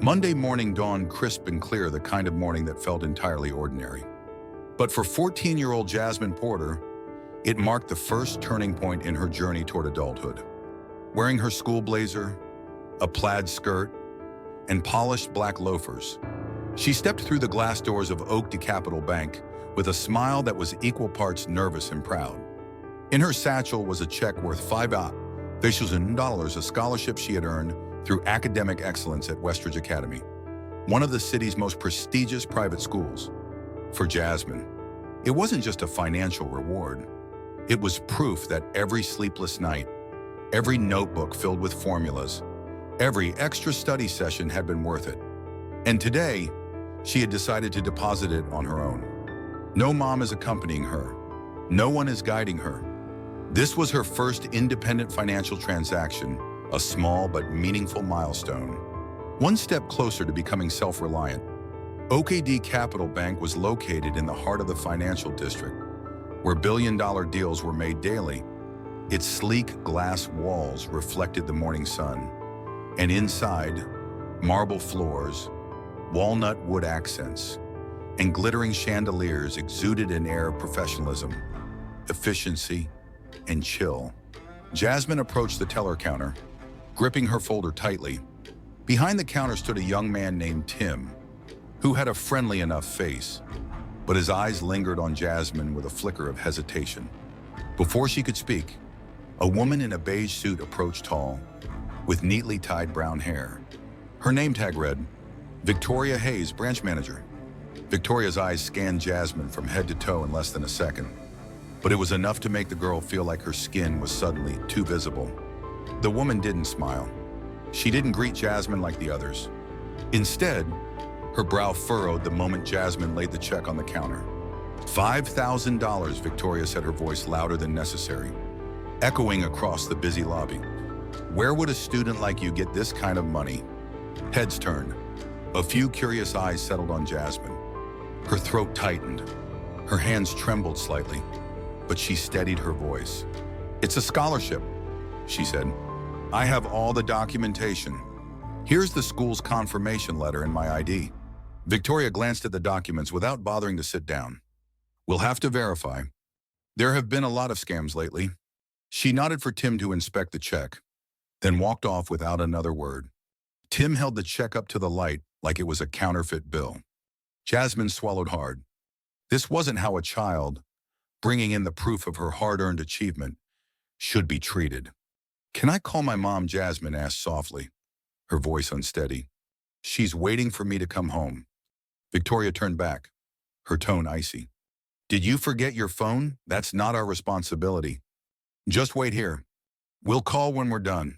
Monday morning dawned crisp and clear, the kind of morning that felt entirely ordinary. But for 14-year-old Jasmine Porter, it marked the first turning point in her journey toward adulthood. Wearing her school blazer, a plaid skirt, and polished black loafers, she stepped through the glass doors of Oak Capital Bank with a smile that was equal parts nervous and proud. In her satchel was a check worth $5,000, a scholarship she had earned through academic excellence at Westridge Academy, one of the city's most prestigious private schools. For Jasmine, it wasn't just a financial reward. It was proof that every sleepless night, every notebook filled with formulas, every extra study session had been worth it. And today, she had decided to deposit it on her own. No mom is accompanying her. No one is guiding her. This was her first independent financial transaction, a small but meaningful milestone. One step closer to becoming self-reliant. Oak Capital Bank was located in the heart of the financial district, where billion-dollar deals were made daily. Its sleek glass walls reflected the morning sun, and inside, marble floors, walnut wood accents, and glittering chandeliers exuded an air of professionalism, efficiency, and chill. Jasmine approached the teller counter, gripping her folder tightly. Behind the counter stood a young man named Tim, who had a friendly enough face, but his eyes lingered on Jasmine with a flicker of hesitation. Before she could speak, a woman in a beige suit approached, tall, with neatly tied brown hair. Her name tag read, Victoria Hayes, branch manager. Victoria's eyes scanned Jasmine from head to toe in less than a second, but it was enough to make the girl feel like her skin was suddenly too visible. The woman didn't smile. She didn't greet Jasmine like the others. Instead, her brow furrowed the moment Jasmine laid the check on the counter. $5,000, Victoria said, her voice louder than necessary, echoing across the busy lobby. Where would a student like you get this kind of money? Heads turned. A few curious eyes settled on Jasmine. Her throat tightened. Her hands trembled slightly, but she steadied her voice. It's a scholarship, she said. I have all the documentation. Here's the school's confirmation letter and my ID. Victoria glanced at the documents without bothering to sit down. We'll have to verify. There have been a lot of scams lately. She nodded for Tim to inspect the check, then walked off without another word. Tim held the check up to the light like it was a counterfeit bill. Jasmine swallowed hard. This wasn't how a child, bringing in the proof of her hard-earned achievement, should be treated. Can I call my mom? Jasmine asked softly, her voice unsteady. She's waiting for me to come home. Victoria turned back, her tone icy. Did you forget your phone? That's not our responsibility. Just wait here. We'll call when we're done.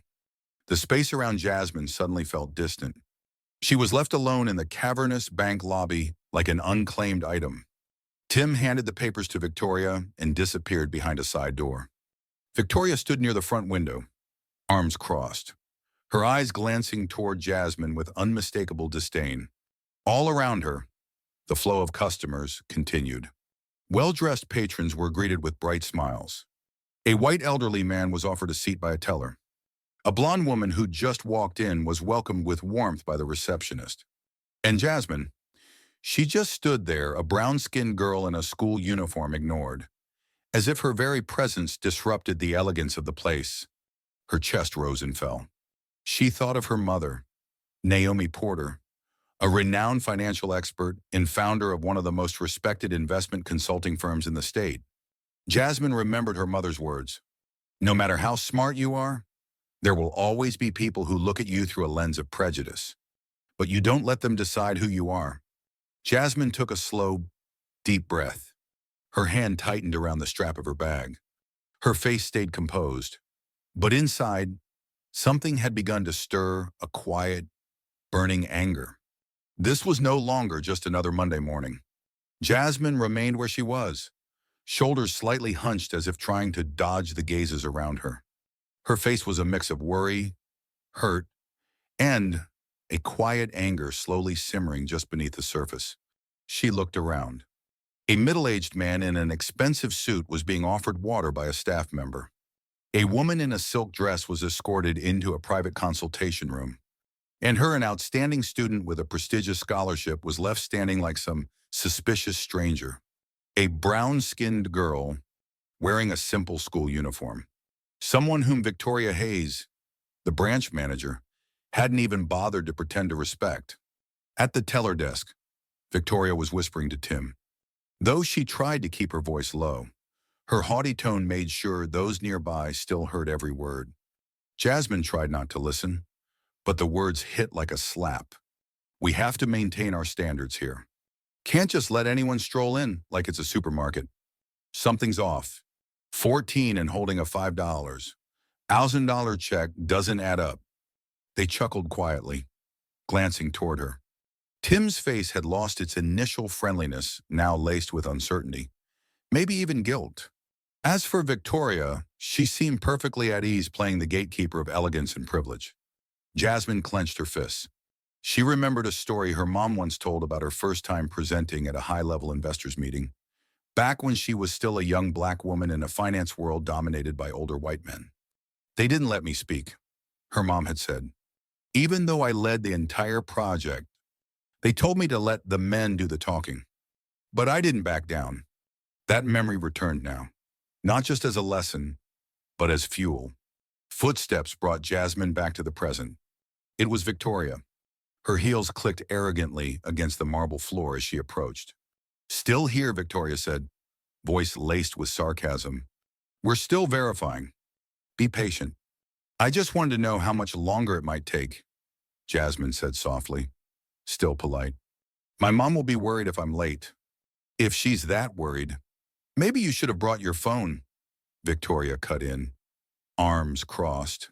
The space around Jasmine suddenly felt distant. She was left alone in the cavernous bank lobby like an unclaimed item. Tim handed the papers to Victoria and disappeared behind a side door. Victoria stood near the front window, arms crossed, her eyes glancing toward Jasmine with unmistakable disdain. All around her, the flow of customers continued. Well-dressed patrons were greeted with bright smiles. A white elderly man was offered a seat by a teller. A blonde woman who'd just walked in was welcomed with warmth by the receptionist. And Jasmine, she just stood there, a brown-skinned girl in a school uniform, ignored, as if her very presence disrupted the elegance of the place. Her chest rose and fell. She thought of her mother, Naomi Porter, a renowned financial expert and founder of one of the most respected investment consulting firms in the state. Jasmine remembered her mother's words. No matter how smart you are, there will always be people who look at you through a lens of prejudice. But you don't let them decide who you are. Jasmine took a slow, deep breath. Her hand tightened around the strap of her bag. Her face stayed composed. But inside, something had begun to stir, a quiet, burning anger. This was no longer just another Monday morning. Jasmine remained where she was, shoulders slightly hunched as if trying to dodge the gazes around her. Her face was a mix of worry, hurt, and a quiet anger slowly simmering just beneath the surface. She looked around. A middle-aged man in an expensive suit was being offered water by a staff member. A woman in a silk dress was escorted into a private consultation room. And her, an outstanding student with a prestigious scholarship, was left standing like some suspicious stranger. A brown-skinned girl wearing a simple school uniform. Someone whom Victoria Hayes, the branch manager, hadn't even bothered to pretend to respect. At the teller desk, Victoria was whispering to Tim. Though she tried to keep her voice low, her haughty tone made sure those nearby still heard every word. Jasmine tried not to listen, but the words hit like a slap. We have to maintain our standards here. Can't just let anyone stroll in like it's a supermarket. Something's off. 14 and holding a $5. $1,000 check doesn't add up. They chuckled quietly, glancing toward her. Tim's face had lost its initial friendliness, now laced with uncertainty, maybe even guilt. As for Victoria, she seemed perfectly at ease playing the gatekeeper of elegance and privilege. Jasmine clenched her fists. She remembered a story her mom once told about her first time presenting at a high-level investors meeting, back when she was still a young black woman in a finance world dominated by older white men. They didn't let me speak, her mom had said. Even though I led the entire project, they told me to let the men do the talking. But I didn't back down. That memory returned now, not just as a lesson, but as fuel. Footsteps brought Jasmine back to the present. It was Victoria. Her heels clicked arrogantly against the marble floor as she approached. Still here, Victoria said, voice laced with sarcasm. We're still verifying. Be patient. I just wanted to know how much longer it might take, Jasmine said softly, still polite. My mom will be worried if I'm late. If she's that worried, maybe you should have brought your phone, Victoria cut in, arms crossed,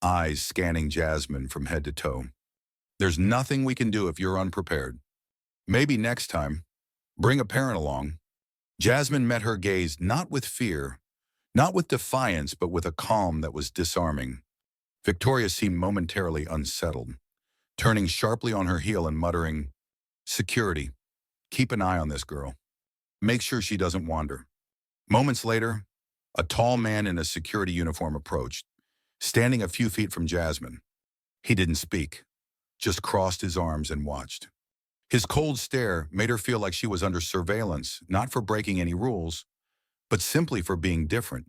eyes scanning Jasmine from head to toe. There's nothing we can do if you're unprepared. Maybe next time, bring a parent along. Jasmine met her gaze not with fear, not with defiance, but with a calm that was disarming. Victoria seemed momentarily unsettled, turning sharply on her heel and muttering, Security, keep an eye on this girl. Make sure she doesn't wander. Moments later, a tall man in a security uniform approached, standing a few feet from Jasmine. He didn't speak, just crossed his arms and watched. His cold stare made her feel like she was under surveillance, not for breaking any rules, but simply for being different.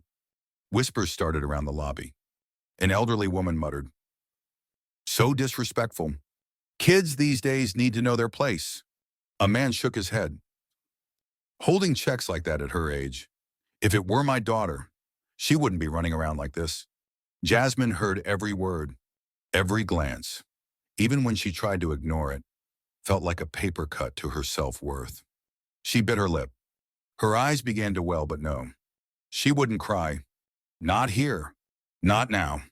Whispers started around the lobby. An elderly woman muttered, So disrespectful. Kids these days need to know their place. A man shook his head. Holding checks like that at her age. If it were my daughter, she wouldn't be running around like this. Jasmine heard every word, every glance. Even when she tried to ignore it, felt like a paper cut to her self-worth. She bit her lip. Her eyes began to well, but no. She wouldn't cry. Not here. Not now.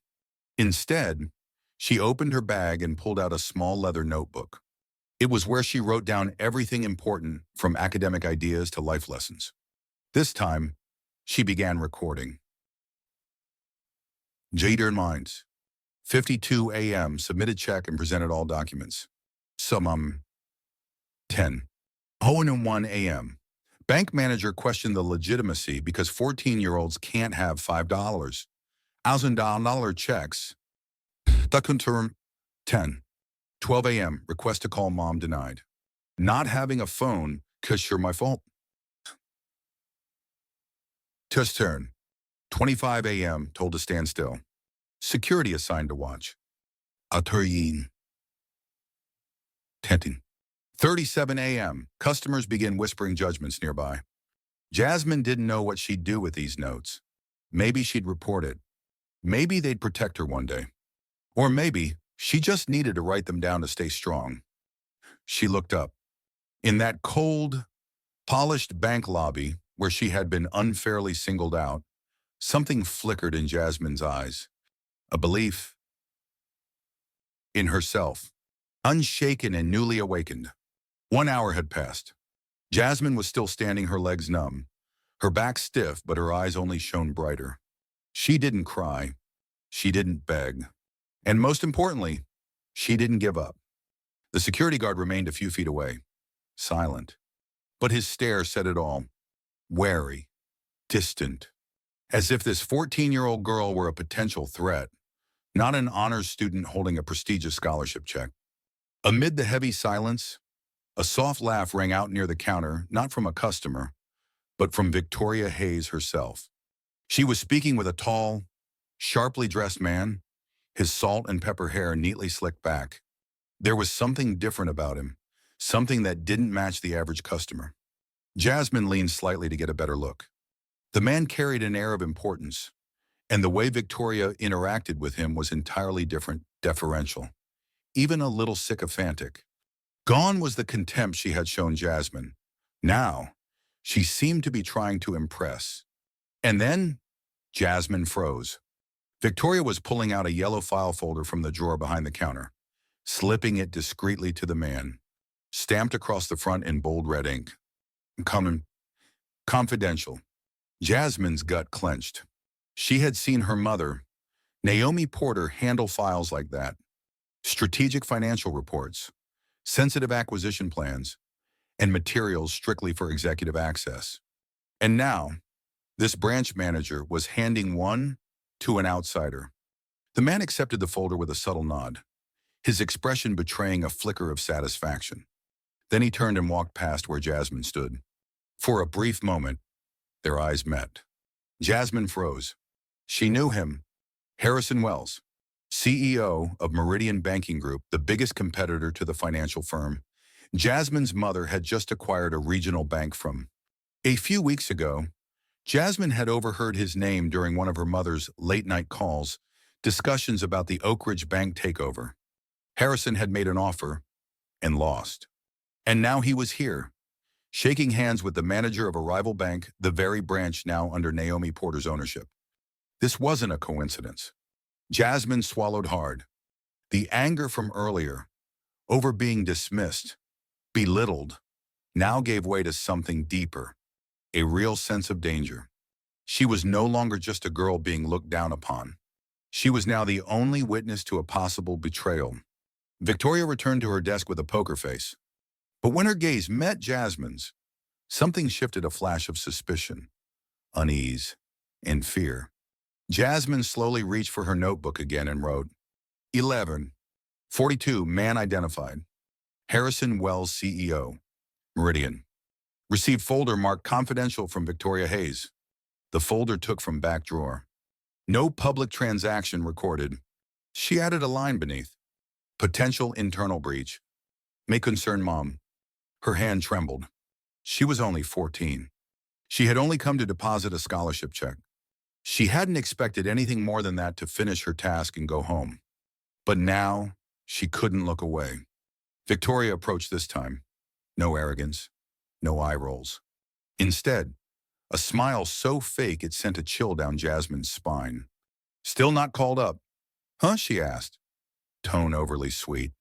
Instead, she opened her bag and pulled out a small leather notebook. It was where she wrote down everything important, from academic ideas to life lessons. This time, she began recording. Jader Minds. 52 a.m. Submitted check and presented all documents. 10. 1 a.m. Bank manager questioned the legitimacy because 14-year-olds can't have $5. $1,000 checks. Term 10. 12 a.m. Request to call mom denied. Not having a phone, 'cause you're my fault. Test turn. 25 a.m. Told to stand still. Security assigned to watch. Attoryin. Tenting. 37 a.m. Customers begin whispering judgments nearby. Jasmine didn't know what she'd do with these notes. Maybe she'd report it. Maybe they'd protect her one day. Or maybe she just needed to write them down to stay strong. She looked up. In that cold, polished bank lobby where she had been unfairly singled out, something flickered in Jasmine's eyes. A belief in herself, unshaken and newly awakened. 1 hour had passed. Jasmine was still standing, her legs numb, her back stiff, but her eyes only shone brighter. She didn't cry. She didn't beg. And most importantly, she didn't give up. The security guard remained a few feet away, silent. But his stare said it all. Wary, distant, as if this 14-year-old girl were a potential threat, not an honors student holding a prestigious scholarship check. Amid the heavy silence, a soft laugh rang out near the counter, not from a customer, but from Victoria Hayes herself. She was speaking with a tall, sharply dressed man, his salt and pepper hair neatly slicked back. There was something different about him, something that didn't match the average customer. Jasmine leaned slightly to get a better look. The man carried an air of importance, and the way Victoria interacted with him was entirely different, deferential, even a little sycophantic. Gone was the contempt she had shown Jasmine. Now, she seemed to be trying to impress. And then, Jasmine froze. Victoria was pulling out a yellow file folder from the drawer behind the counter, slipping it discreetly to the man, stamped across the front in bold red ink. Common, confidential. Jasmine's gut clenched. She had seen her mother, Naomi Porter, handle files like that. Strategic financial reports, sensitive acquisition plans, and materials strictly for executive access. And now, this branch manager was handing one to an outsider. The man accepted the folder with a subtle nod, his expression betraying a flicker of satisfaction. Then he turned and walked past where Jasmine stood. For a brief moment, their eyes met. Jasmine froze. She knew him, Harrison Wells, CEO of Meridian Banking Group, the biggest competitor to the financial firm. Jasmine's mother had just acquired a regional bank from. A few weeks ago, Jasmine had overheard his name during one of her mother's late-night calls, discussions about the Oak Ridge Bank takeover. Harrison had made an offer and lost. And now he was here, shaking hands with the manager of a rival bank, the very branch now under Naomi Porter's ownership. This wasn't a coincidence. Jasmine swallowed hard. The anger from earlier, over being dismissed, belittled, now gave way to something deeper, a real sense of danger. She was no longer just a girl being looked down upon. She was now the only witness to a possible betrayal. Victoria returned to her desk with a poker face. But when her gaze met Jasmine's, something shifted, a flash of suspicion, unease, and fear. Jasmine slowly reached for her notebook again and wrote, 11:42, man identified. Harrison Wells, CEO. Meridian. Received folder marked confidential from Victoria Hayes. The folder took from back drawer. No public transaction recorded. She added a line beneath. Potential internal breach. May concern mom. Her hand trembled. She was only 14. She had only come to deposit a scholarship check. She hadn't expected anything more than that to finish her task and go home. But now, she couldn't look away. Victoria approached this time. No arrogance, no eye rolls. Instead, a smile so fake it sent a chill down Jasmine's spine. Still not called up? Huh, she asked, tone overly sweet.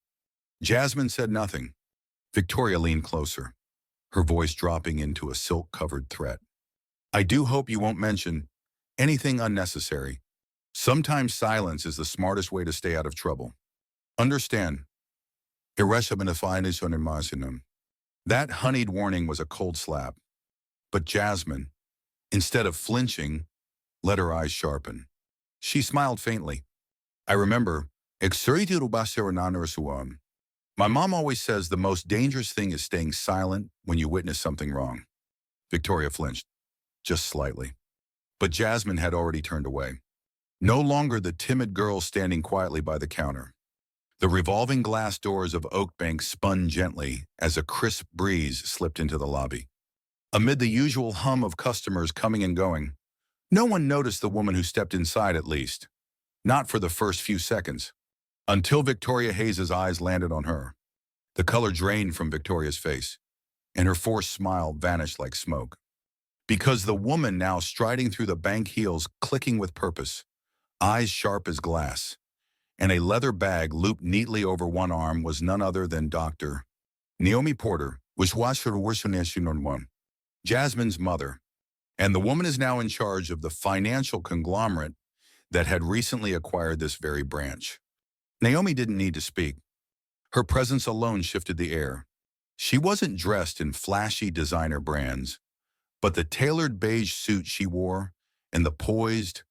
Jasmine said nothing. Victoria leaned closer, her voice dropping into a silk-covered threat. I do hope you won't mention anything unnecessary. Sometimes silence is the smartest way to stay out of trouble. Understand. That honeyed warning was a cold slap. But Jasmine, instead of flinching, let her eyes sharpen. She smiled faintly. I remember, my mom always says the most dangerous thing is staying silent when you witness something wrong. Victoria flinched, just slightly. But Jasmine had already turned away. No longer the timid girl standing quietly by the counter. The revolving glass doors of Oak Bank spun gently as a crisp breeze slipped into the lobby. Amid the usual hum of customers coming and going, no one noticed the woman who stepped inside, at least. Not for the first few seconds. Until Victoria Hayes' eyes landed on her. The color drained from Victoria's face, and her forced smile vanished like smoke. Because the woman now striding through the bank heels, clicking with purpose, eyes sharp as glass, and a leather bag looped neatly over one arm was none other than Dr. Naomi Porter, Jasmine's mother, and the woman is now in charge of the financial conglomerate that had recently acquired this very branch. Naomi didn't need to speak. Her presence alone shifted the air. She wasn't dressed in flashy designer brands, but the tailored beige suit she wore and the poised,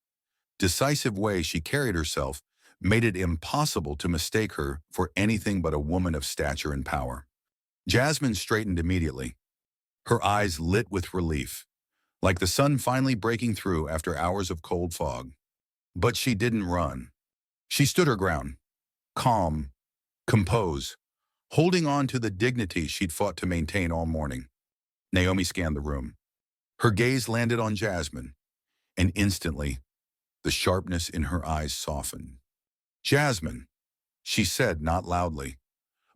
decisive way she carried herself made it impossible to mistake her for anything but a woman of stature and power. Jasmine straightened immediately, her eyes lit with relief, like the sun finally breaking through after hours of cold fog. But she didn't run. She stood her ground, calm, composed, holding on to the dignity she'd fought to maintain all morning. Naomi scanned the room. Her gaze landed on Jasmine, and instantly, the sharpness in her eyes softened. "Jasmine," she said, not loudly,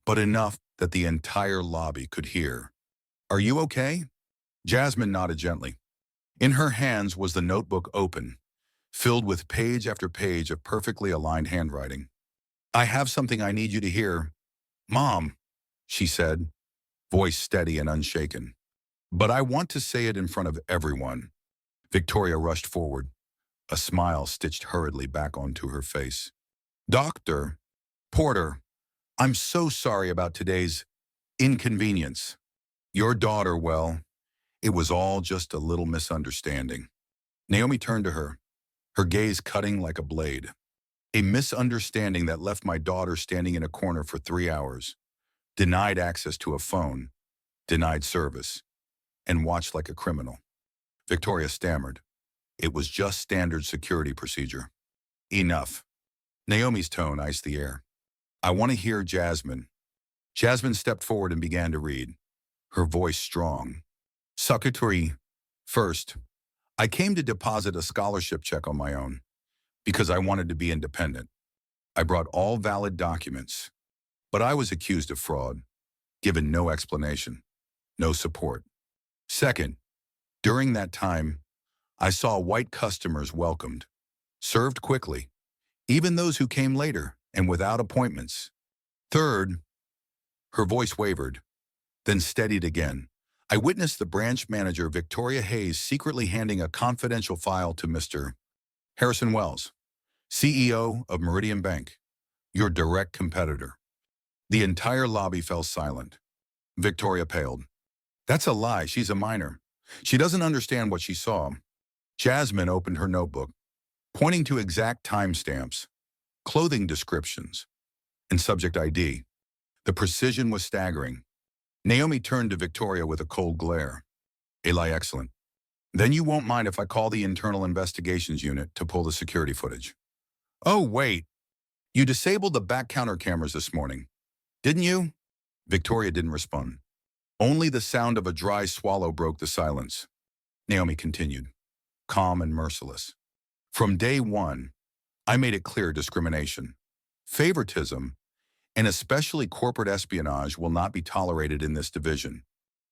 but enough that the entire lobby could hear. "Are you okay?" Jasmine nodded gently. In her hands was the notebook open, filled with page after page of perfectly aligned handwriting. "I have something I need you to hear, Mom," she said, voice steady and unshaken. "But I want to say it in front of everyone." Victoria rushed forward, a smile stitched hurriedly back onto her face. "Dr. Porter, I'm so sorry about today's inconvenience. Your daughter, well, it was all just a little misunderstanding." Naomi turned to her gaze cutting like a blade. "A misunderstanding that left my daughter standing in a corner for 3 hours, denied access to a phone, denied service, and watched like a criminal." Victoria stammered. "It was just standard security procedure." "Enough." Naomi's tone iced the air. "I want to hear Jasmine." Jasmine stepped forward and began to read, her voice strong. "Secretary, first, I came to deposit a scholarship check on my own because I wanted to be independent. I brought all valid documents, but I was accused of fraud, given no explanation, no support. Second, during that time, I saw white customers welcomed, served quickly, even those who came later and without appointments. Third," her voice wavered, then steadied again, "I witnessed the branch manager, Victoria Hayes, secretly handing a confidential file to Mr. Harrison Wells, CEO of Meridian Bank, your direct competitor." The entire lobby fell silent. Victoria paled. "That's a lie. She's a minor. She doesn't understand what she saw." Jasmine opened her notebook, pointing to exact timestamps, clothing descriptions, and subject ID. The precision was staggering. Naomi turned to Victoria with a cold glare. "Eli, excellent. Then you won't mind if I call the Internal Investigations Unit to pull the security footage." "Oh, wait. You disabled the back counter cameras this morning, didn't you?" Victoria didn't respond. Only the sound of a dry swallow broke the silence. Naomi continued, calm and merciless. "From day one, I made it clear discrimination, favoritism, and especially corporate espionage will not be tolerated in this division."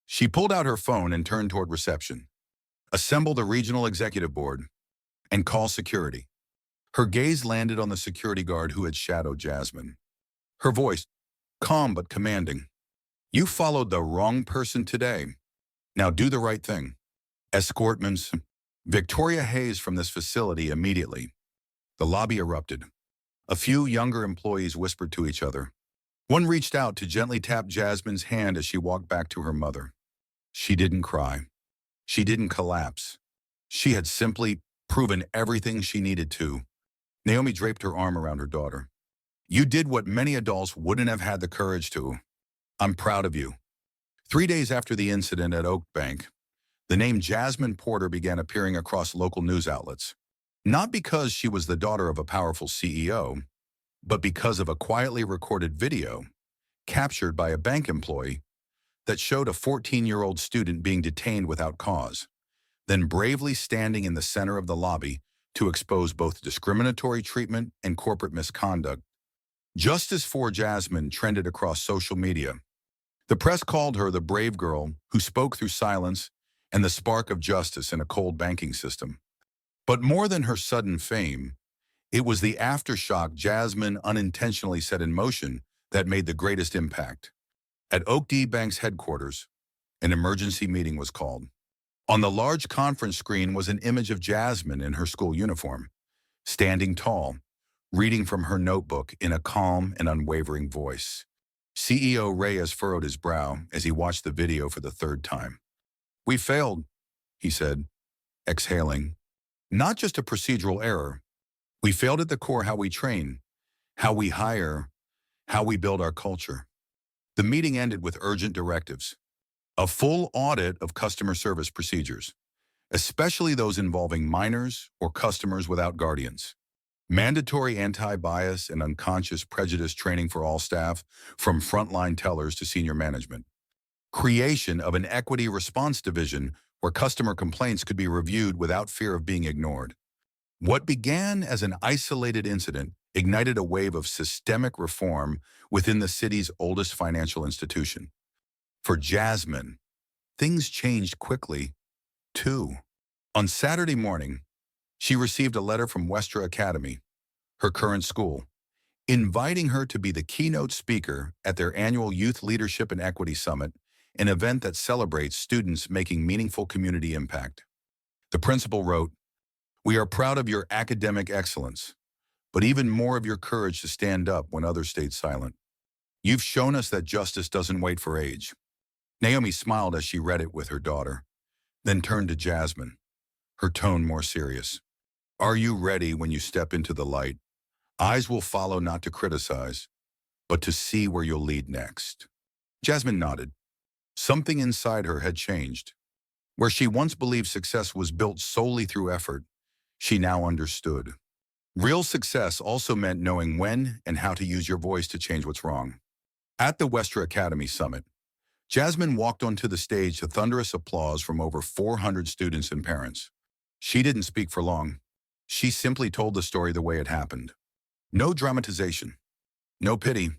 She pulled out her phone and turned toward reception. "Assemble the regional executive board and call security." Her gaze landed on the security guard who had shadowed Jasmine. Her voice, calm but commanding. "You followed the wrong person today. Now do the right thing. Escort Ms. Victoria Hayes from this facility immediately." The lobby erupted. A few younger employees whispered to each other. One reached out to gently tap Jasmine's hand as she walked back to her mother. She didn't cry. She didn't collapse. She had simply proven everything she needed to. Naomi draped her arm around her daughter. "You did what many adults wouldn't have had the courage to. I'm proud of you." 3 days after the incident at Oak Bank, the name Jasmine Porter began appearing across local news outlets. Not because she was the daughter of a powerful CEO, but because of a quietly recorded video captured by a bank employee that showed a 14-year-old student being detained without cause, then bravely standing in the center of the lobby to expose both discriminatory treatment and corporate misconduct. Justice for Jasmine trended across social media. The press called her the brave girl who spoke through silence and the spark of justice in a cold banking system. But more than her sudden fame, it was the aftershock Jasmine unintentionally set in motion that made the greatest impact. At Oak D Bank's headquarters, an emergency meeting was called. On the large conference screen was an image of Jasmine in her school uniform, standing tall, reading from her notebook in a calm and unwavering voice. CEO Reyes furrowed his brow as he watched the video for the third time. "We failed," he said, exhaling. "Not just a procedural error. We failed at the core how we train, how we hire, how we build our culture. The meeting ended with urgent directives, a full audit of customer service procedures, especially those involving minors or customers without guardians. Mandatory anti-bias and unconscious prejudice training for all staff, from frontline tellers to senior management. Creation of an equity response division where customer complaints could be reviewed without fear of being ignored. What began as an isolated incident ignited a wave of systemic reform within the city's oldest financial institution. For Jasmine, things changed quickly, too. On Saturday morning, she received a letter from Westra Academy, her current school, inviting her to be the keynote speaker at their annual Youth Leadership and Equity Summit, an event that celebrates students making meaningful community impact. The principal wrote, "We are proud of your academic excellence, but even more of your courage to stand up when others stayed silent. You've shown us that justice doesn't wait for age." Naomi smiled as she read it with her daughter, then turned to Jasmine, her tone more serious. "Are you ready when you step into the light? Eyes will follow not to criticize, but to see where you'll lead next." Jasmine nodded. Something inside her had changed. Where she once believed success was built solely through effort, she now understood. Real success also meant knowing when and how to use your voice to change what's wrong. At the Westra Academy Summit, Jasmine walked onto the stage to thunderous applause from over 400 students and parents. She didn't speak for long. She simply told the story the way it happened. No dramatization, no pity,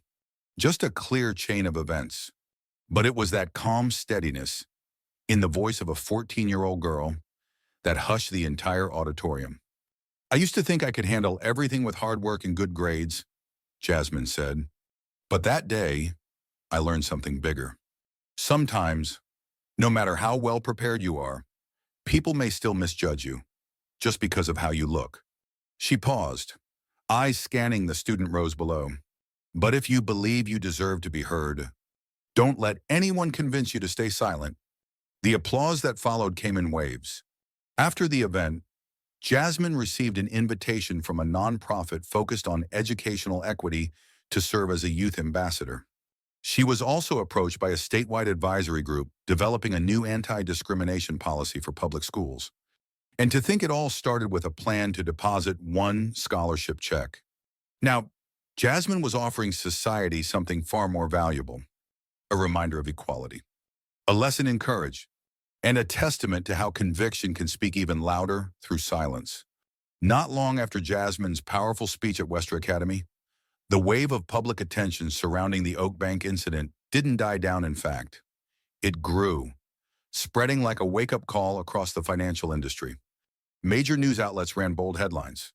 just a clear chain of events. But it was that calm steadiness in the voice of a 14-year-old girl that hushed the entire auditorium. "I used to think I could handle everything with hard work and good grades," Jasmine said. "But that day, I learned something bigger. Sometimes, no matter how well prepared you are, people may still misjudge you just because of how you look." She paused, eyes scanning the student rows below. "But if you believe you deserve to be heard, don't let anyone convince you to stay silent." The applause that followed came in waves. After the event, Jasmine received an invitation from a nonprofit focused on educational equity to serve as a youth ambassador. She was also approached by a statewide advisory group developing a new anti-discrimination policy for public schools. And to think it all started with a plan to deposit one scholarship check. Now, Jasmine was offering society something far more valuable, a reminder of equality, a lesson in courage, and a testament to how conviction can speak even louder through silence. Not long after Jasmine's powerful speech at Westra Academy, the wave of public attention surrounding the Oak Bank incident didn't die down, in fact. It grew, spreading like a wake-up call across the financial industry. Major news outlets ran bold headlines.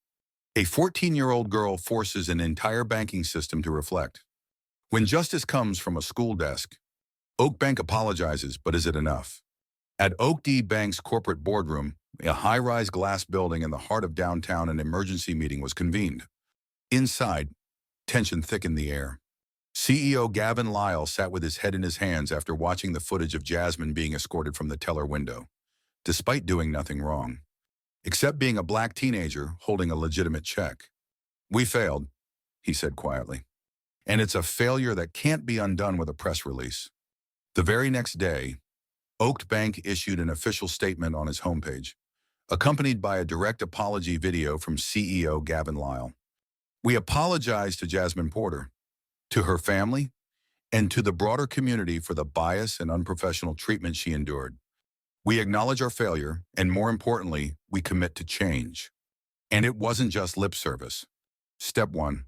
"A 14-year-old girl forces an entire banking system to reflect." "When justice comes from a school desk, Oak Bank apologizes, but is it enough?" At Oak D Bank's corporate boardroom, a high-rise glass building in the heart of downtown, an emergency meeting was convened. Inside, tension thickened the air. CEO Gavin Lyle sat with his head in his hands after watching the footage of Jasmine being escorted from the teller window, despite doing nothing wrong, except being a black teenager holding a legitimate check. "We failed," he said quietly. "And it's a failure that can't be undone with a press release." The very next day, Oak Bank issued an official statement on its homepage, accompanied by a direct apology video from CEO Gavin Lyle. "We apologize to Jasmine Porter, to her family, and to the broader community for the bias and unprofessional treatment she endured. We acknowledge our failure, and more importantly, we commit to change." And it wasn't just lip service. Step 1.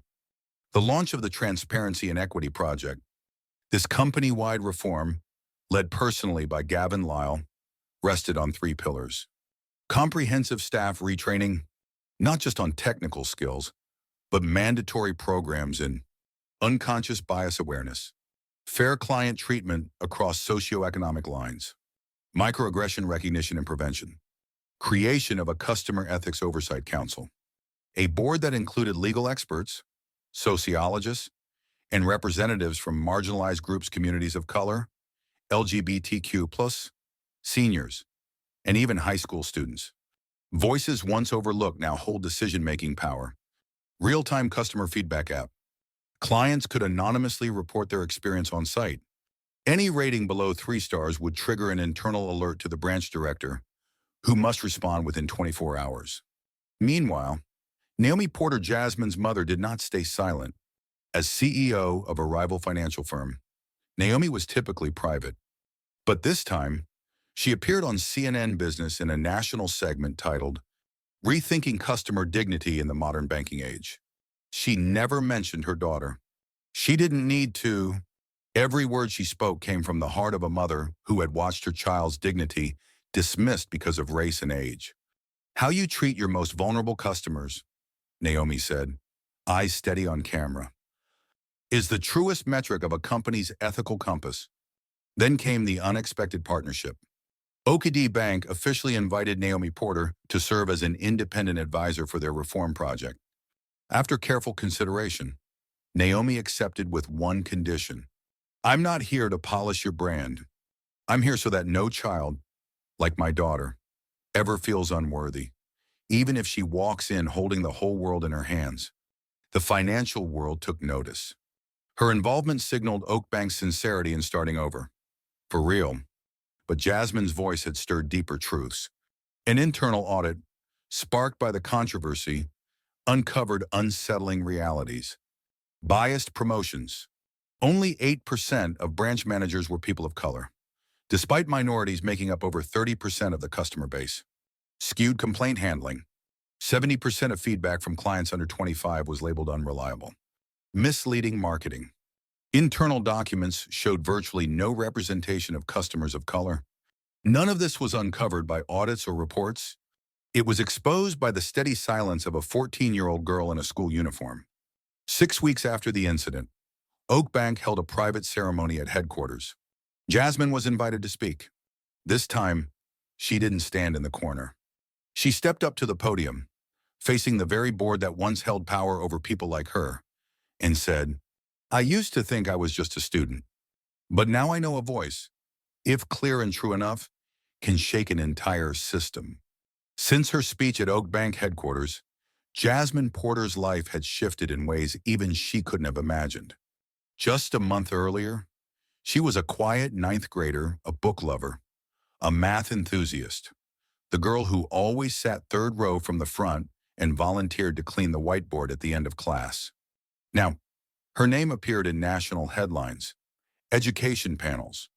The launch of the Transparency and Equity Project. This company-wide reform, led personally by Gavin Lyle, rested on 3 pillars. Comprehensive staff retraining, not just on technical skills, but mandatory programs in unconscious bias awareness, fair client treatment across socioeconomic lines, microaggression recognition and prevention, creation of a customer ethics oversight council, a board that included legal experts, sociologists, and representatives from marginalized groups, communities of color, LGBTQ+, seniors, and even high school students. Voices once overlooked now hold decision-making power. Real-time customer feedback app. Clients could anonymously report their experience on site. Any rating below 3 stars would trigger an internal alert to the branch director, who must respond within 24 hours. Meanwhile, Naomi Porter Jasmine's mother did not stay silent. As CEO of a rival financial firm, Naomi was typically private. But this time, she appeared on CNN Business in a national segment titled, Rethinking Customer Dignity in the Modern Banking Age. She never mentioned her daughter. She didn't need to. Every word she spoke came from the heart of a mother who had watched her child's dignity dismissed because of race and age. How you treat your most vulnerable customers, Naomi said, eyes steady on camera, is the truest metric of a company's ethical compass. Then came the unexpected partnership. OKD Bank officially invited Naomi Porter to serve as an independent advisor for their reform project. After careful consideration, Naomi accepted with one condition. I'm not here to polish your brand. I'm here so that no child, like my daughter, ever feels unworthy, even if she walks in holding the whole world in her hands. The financial world took notice. Her involvement signaled Oak Bank's sincerity in starting over. For real. But Jasmine's voice had stirred deeper truths. An internal audit, sparked by the controversy, uncovered unsettling realities. Biased promotions. Only 8% of branch managers were people of color, despite minorities making up over 30% of the customer base. Skewed complaint handling. 70% of feedback from clients under 25 was labeled unreliable. Misleading marketing. Internal documents showed virtually no representation of customers of color. None of this was uncovered by audits or reports. It was exposed by the steady silence of a 14-year-old girl in a school uniform. 6 weeks after the incident, Oak Bank held a private ceremony at headquarters. Jasmine was invited to speak. This time, she didn't stand in the corner. She stepped up to the podium, facing the very board that once held power over people like her, and said, I used to think I was just a student, but now I know a voice, if clear and true enough, can shake an entire system. Since her speech at Oak Bank headquarters, Jasmine Porter's life had shifted in ways even she couldn't have imagined. Just a month earlier, she was a quiet ninth grader, a book lover, a math enthusiast, the girl who always sat third row from the front and volunteered to clean the whiteboard at the end of class. Now, her name appeared in national headlines, education panels,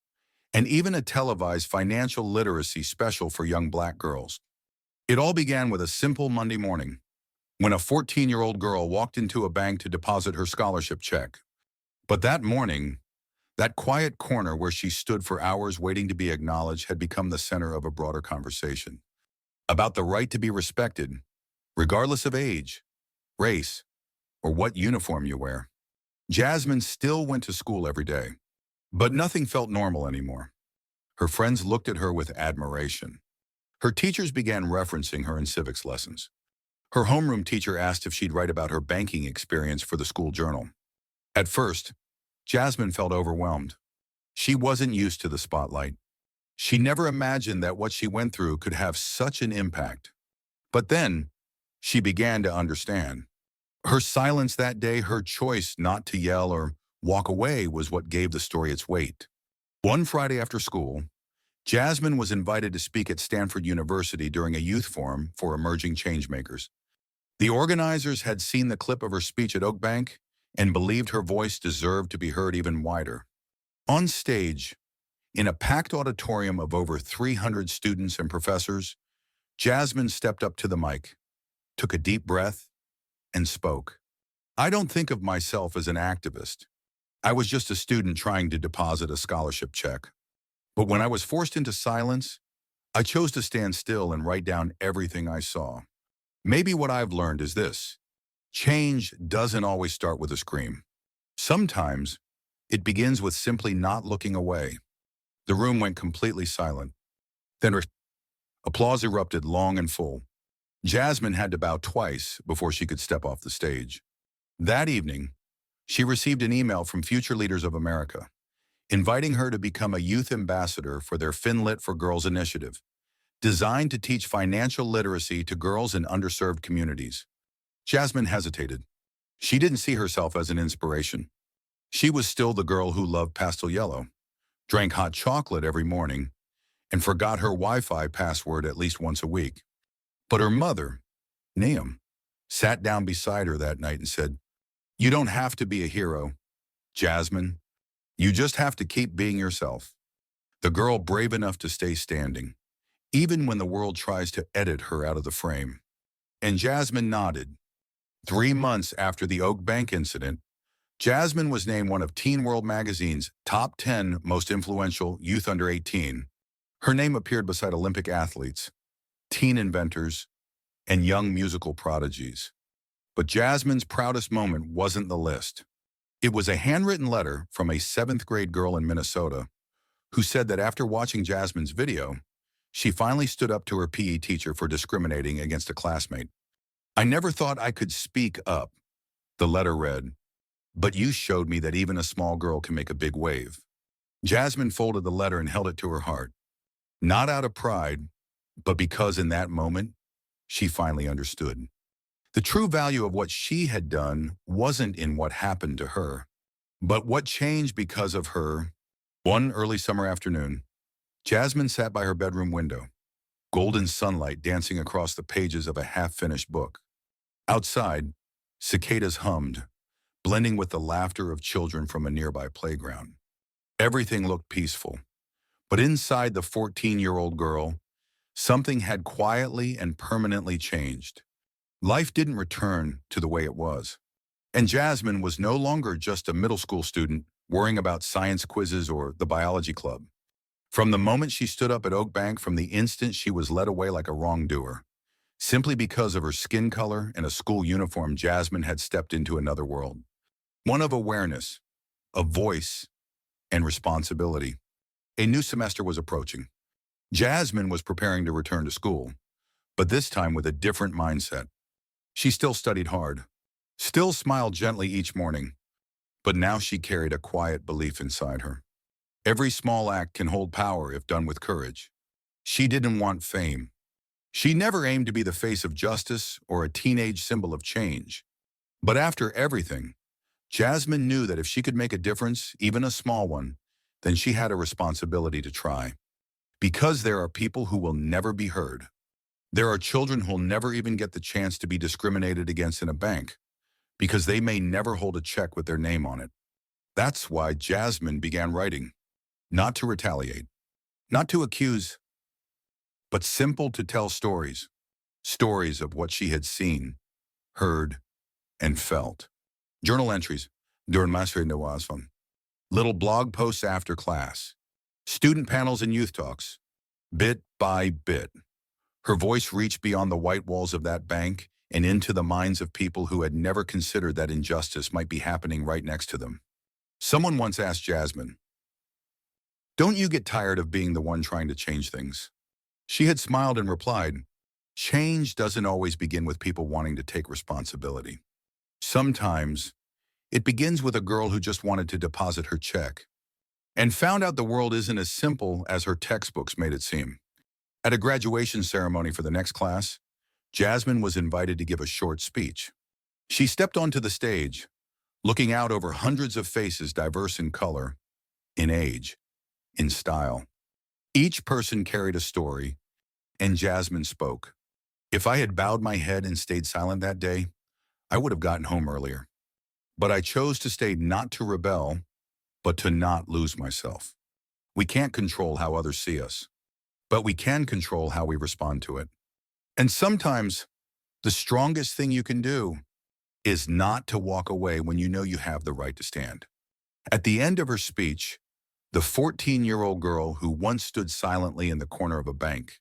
and even a televised financial literacy special for young Black girls. It all began with a simple Monday morning, when a 14-year-old girl walked into a bank to deposit her scholarship check. But that morning, that quiet corner where she stood for hours waiting to be acknowledged had become the center of a broader conversation about the right to be respected, regardless of age, race, or what uniform you wear. Jasmine still went to school every day, but nothing felt normal anymore. Her friends looked at her with admiration. Her teachers began referencing her in civics lessons. Her homeroom teacher asked if she'd write about her banking experience for the school journal. At first, Jasmine felt overwhelmed. She wasn't used to the spotlight. She never imagined that what she went through could have such an impact. But then, she began to understand. Her silence that day, her choice not to yell or walk away, was what gave the story its weight. One Friday after school, Jasmine was invited to speak at Stanford University during a youth forum for emerging changemakers. The organizers had seen the clip of her speech at Oak Bank and believed her voice deserved to be heard even wider. On stage, in a packed auditorium of over 300 students and professors, Jasmine stepped up to the mic, took a deep breath, and spoke. I don't think of myself as an activist. I was just a student trying to deposit a scholarship check. But when I was forced into silence, I chose to stand still and write down everything I saw. Maybe what I've learned is this: change doesn't always start with a scream. Sometimes it begins with simply not looking away. The room went completely silent. Then applause erupted long and full. Jasmine had to bow twice before she could step off the stage. That evening, she received an email from Future Leaders of America, inviting her to become a youth ambassador for their FinLit for Girls initiative, designed to teach financial literacy to girls in underserved communities. Jasmine hesitated. She didn't see herself as an inspiration. She was still the girl who loved pastel yellow, drank hot chocolate every morning, and forgot her Wi-Fi password at least once a week. But her mother, Naam, sat down beside her that night and said, "You don't have to be a hero, Jasmine. You just have to keep being yourself." The girl brave enough to stay standing, even when the world tries to edit her out of the frame. And Jasmine nodded. 3 months after the Oak Bank incident, Jasmine was named one of Teen World Magazine's top 10 most influential youth under 18. Her name appeared beside Olympic athletes, teen inventors, and young musical prodigies. But Jasmine's proudest moment wasn't the list. It was a handwritten letter from a 7th grade girl in Minnesota who said that after watching Jasmine's video, she finally stood up to her PE teacher for discriminating against a classmate. "I never thought I could speak up," the letter read, "but you showed me that even a small girl can make a big wave." Jasmine folded the letter and held it to her heart, not out of pride, but because in that moment, she finally understood. The true value of what she had done wasn't in what happened to her, but what changed because of her. One early summer afternoon, Jasmine sat by her bedroom window, golden sunlight dancing across the pages of a half-finished book. Outside, cicadas hummed, blending with the laughter of children from a nearby playground. Everything looked peaceful, but inside the 14-year-old girl, something had quietly and permanently changed. Life didn't return to the way it was. And Jasmine was no longer just a middle school student worrying about science quizzes or the biology club. From the moment she stood up at Oak Bank, from the instant she was led away like a wrongdoer, simply because of her skin color and a school uniform, Jasmine had stepped into another world. One of awareness, of voice, and responsibility. A new semester was approaching. Jasmine was preparing to return to school, but this time with a different mindset. She still studied hard, still smiled gently each morning, but now she carried a quiet belief inside her. Every small act can hold power if done with courage. She didn't want fame. She never aimed to be the face of justice or a teenage symbol of change. But after everything, Jasmine knew that if she could make a difference, even a small one, then she had a responsibility to try. Because there are people who will never be heard. There are children who'll never even get the chance to be discriminated against in a bank, because they may never hold a check with their name on it. That's why Jasmine began writing, not to retaliate, not to accuse, but simple to tell stories, stories of what she had seen, heard, and felt. Journal entries during Master Nawazvan, little blog posts after class, student panels and youth talks, bit by bit. Her voice reached beyond the white walls of that bank and into the minds of people who had never considered that injustice might be happening right next to them. Someone once asked Jasmine, "Don't you get tired of being the one trying to change things?" She had smiled and replied, "Change doesn't always begin with people wanting to take responsibility. Sometimes it begins with a girl who just wanted to deposit her check and found out the world isn't as simple as her textbooks made it seem." At a graduation ceremony for the next class, Jasmine was invited to give a short speech. She stepped onto the stage, looking out over hundreds of faces diverse in color, in age, in style. Each person carried a story, and Jasmine spoke. "If I had bowed my head and stayed silent that day, I would have gotten home earlier. But I chose to stay, not to rebel, but to not lose myself. We can't control how others see us, but we can control how we respond to it. And sometimes the strongest thing you can do is not to walk away when you know you have the right to stand." At the end of her speech, the 14-year-old girl who once stood silently in the corner of a bank,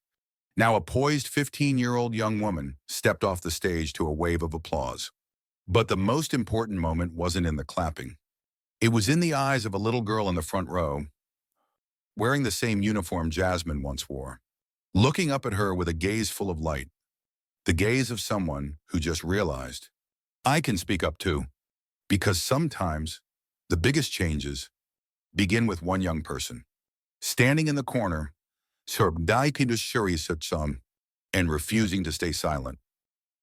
now a poised 15-year-old young woman, stepped off the stage to a wave of applause. But the most important moment wasn't in the clapping. It was in the eyes of a little girl in the front row, wearing the same uniform Jasmine once wore, looking up at her with a gaze full of light, the gaze of someone who just realized, "I can speak up too," because sometimes the biggest changes begin with one young person, standing in the corner, and refusing to stay silent.